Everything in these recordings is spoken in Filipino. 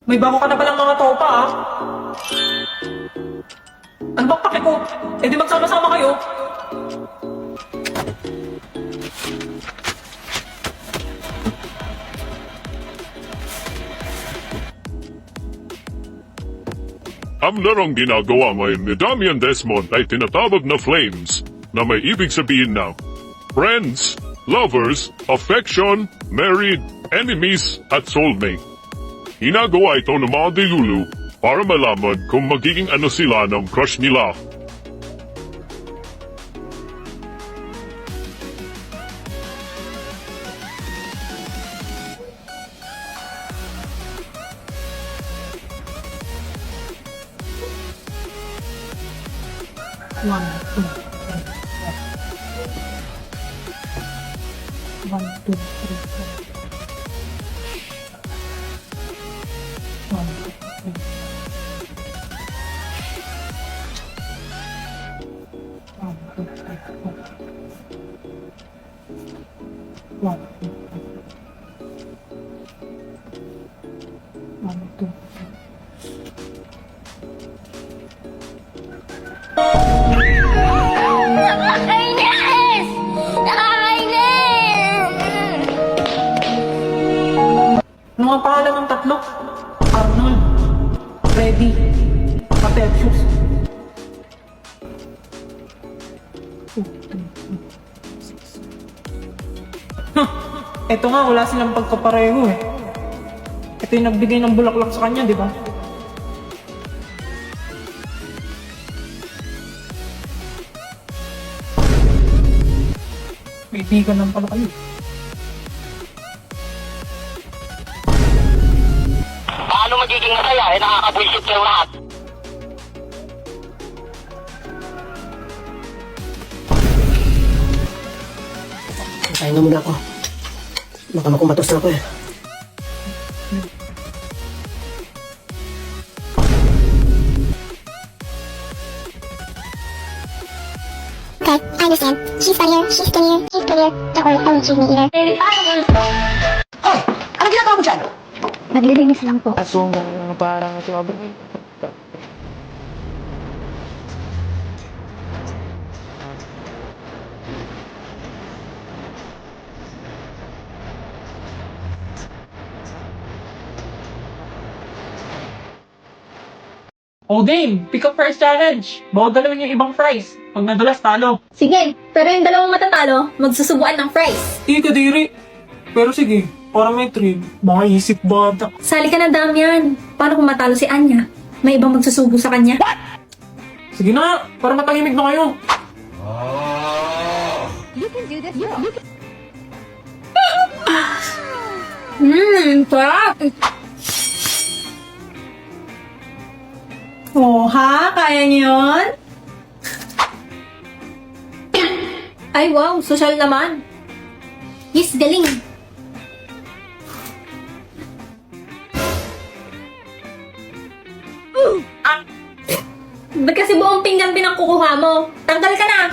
May bago ka na palang mga tropa, ah. Ano bang pake ko? Eh di magsama-sama kayo. Ang larong ginagawa ngayon ni Damian Desmond ay tinatawag na Flames na may ibig sabihin na friends, lovers, affection, married, enemies, at soulmate. Ginagawa ito ng mga dilulu para malaman kung magiging ano sila ng crush nila. One, two, three, four. 1, 2, 3, 4. 1, 2, 3. 1, 2, 3, 4. 1, 2, 3. 1, 2, 3. Nakakainis! Nakakainis! Ano nga pangalan ng tatlo? Arnold, Freddy, Patercius. Eto nga, wala silang pagkapareho eh. Ito yung nagbigay ng bulaklak sa kanya, di ba? Kaibigan lang pala kayo. Paano magiging masaya? Nakakabwisit kayo lahat. Kain na muna ako. Baka makumatos na ako eh. Okay, I understand. She's funnier, she's skinnier, she's prettier. Don't worry, I won't choose me either. Hoy! Ano ginagawa mo dyan? Naglilinis lang po. Aso nga parang sumabog. Oh, game! Pick up first challenge! Bawag galawin yung ibang fries. Pag nadulas, talo. Sige, pero yung dalawang matatalo, magsusubuan ng fries. Hindi ka diri. Pero sige, para may thrill. Makaisip bata. Sali ka na, Damian. Paano kung matalo si Anya? May ibang magsusubo sa kanya? Sige na, para matahimik na kayo. Sarap! Oh, ha? Kaya niyo yun? Ay, wow. Social naman. Yes, galing. Ba't kasi buong pinggan pinagkukuha mo? Tanggal ka na!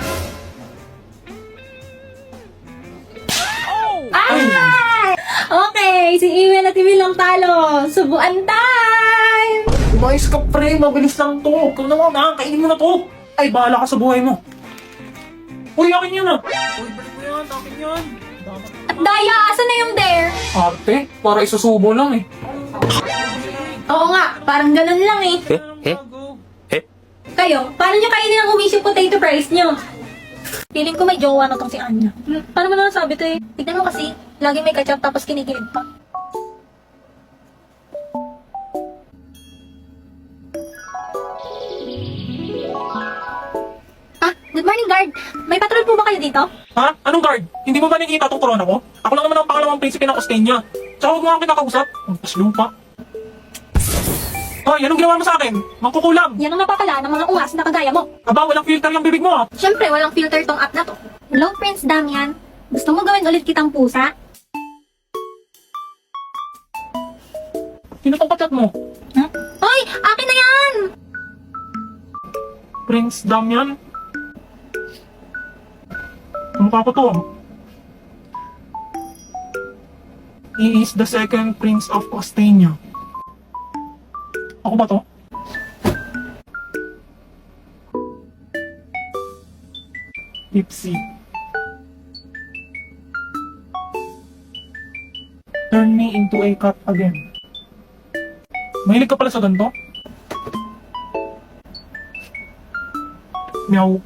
Ay! Okay, si Iwin at Iwin lang talo. Subuan time! Umayos ka pre, mabilis lang to. Ikaw naman na, kainin mo na to. Ay, bahala ka sa buhay mo. Uy, akin yun ah. Uy, balik mo yan, akin yan. At Daya, asan na yung dare? Arte, para isusubo lang eh. Oo nga, parang ganun lang eh. Kayo, paano nyo kainin ang umis yung potato fries nyo? Feeling ko may jowa na tong si Anya. Paano mo nasabi to eh? Tignan mo kasi, lagi may ketchup tapos kinikilig pa. Ah, good morning, guard. May patrol po ba kayo dito? Ha? Anong guard? Hindi mo ba nakikita tong corona ko? Ako lang naman ang pangalawang prinsipe ng Ostenia. Tsaka huwag mo nga kinakausap. Ang paslupa. Hoy, anong ginawa mo sa akin? Mangkukulam. Yan ang napapala ng mga ungas na kagaya mo. Aba, walang filter yung bibig mo ah. Siyempre, walang filter tong app na to. Hello, Prince Damian. Gusto mo gawin ulit kitang pusa? Sino tong kachat mo? Hoy! Akin na yan! Prince Damian? Mukha ko to. He is the second Prince of Ostenia. Ako ba to? Tipsy. Turn me into a cat again. Mahilig ka pala sa ganito? Meow.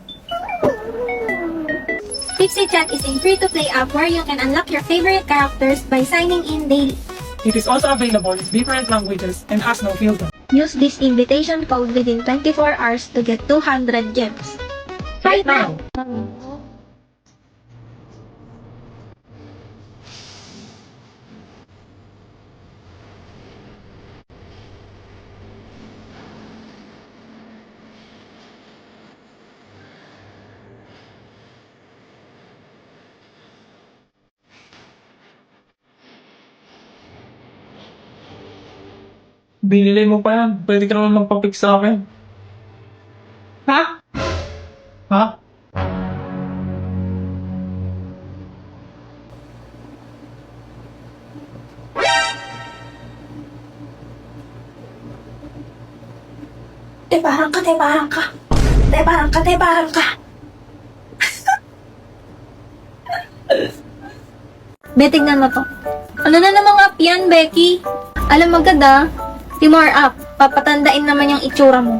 Tipsy Chat is a free-to-play app where you can unlock your favorite characters by signing in daily. It is also available in different languages and has no filter. Use this invitation code within 24 hours to get 200 gems. Right now! Binili mo pa yan. Pwede ka naman magpapik sa akin. Ha? Ha? Tebaran ka, tebaran ka. Tebaran ka, tebaran ka. Be, tignan mo to. Ano na namang app yan, Becky? Alam mo ganda, Timor app, papatandain naman yung itsura mo.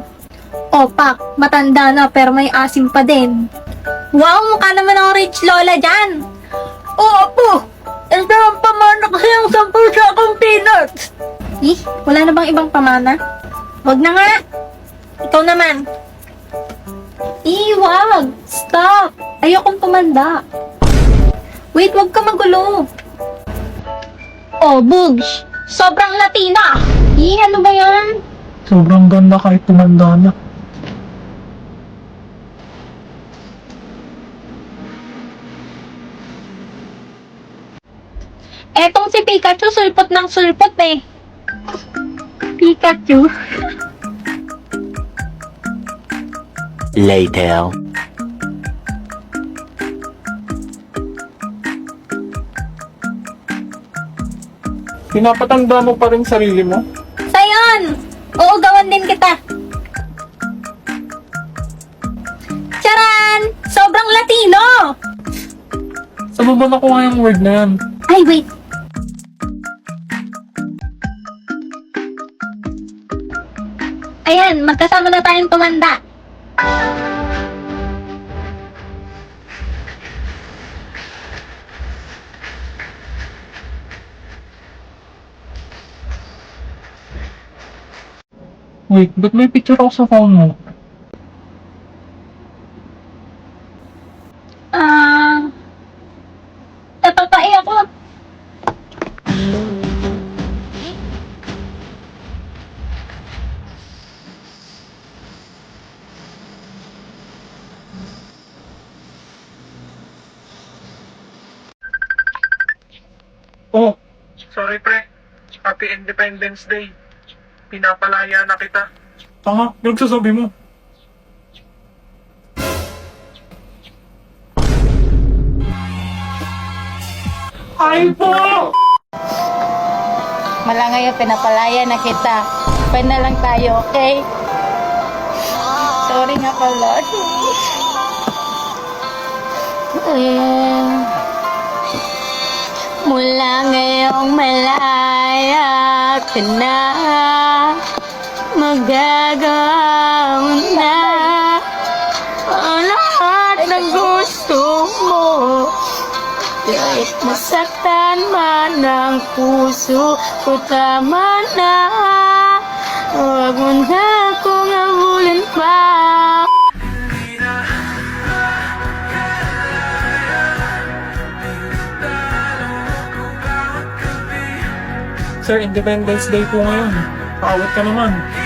Opak, matanda na pero may asim pa din. Wow, mukha naman ng rich lola dyan. Oo po, ito ang pamana kasi yung 10 sa akong peanuts. Eh, wala na bang ibang pamana? Wag na nga. Ikaw naman. Wag. Stop. Ayokong tumanda. Wait, wag ka magulo. Oh, Bugs. Sobrang Latina. Ano ba yan? Sobrang ganda kahit tumanda na. Etong si Pikachu, sulpot ng sulpot eh. Pikachu? Later. Pinapatanda mo pa rin sarili mo? Sayon! Oo, gawan din kita. Charan! Sobrang Latino! Saan mo ba nakuha yung word na yan? Ay, wait. Ayan, magkasama na tayong tumanda. Wait, ba't may picture ako sa phone mo? Napapai ako. Oh, sorry pre. Happy Independence Day. Pinapalaya na kita. Tanga, nagsasabi mo. Ay po! Mala ngayon, pinapalaya na kita. Pwede na lang tayo, okay? Sorry nga pala. Mula ngayong malaya ka na, magagawa na ang lahat ng gusto mo. Kahit masaktan man ang puso ko, tama na. Huwag mo na akong habulin pa. Sir, Independence Day po ngayon. Paawat ka naman.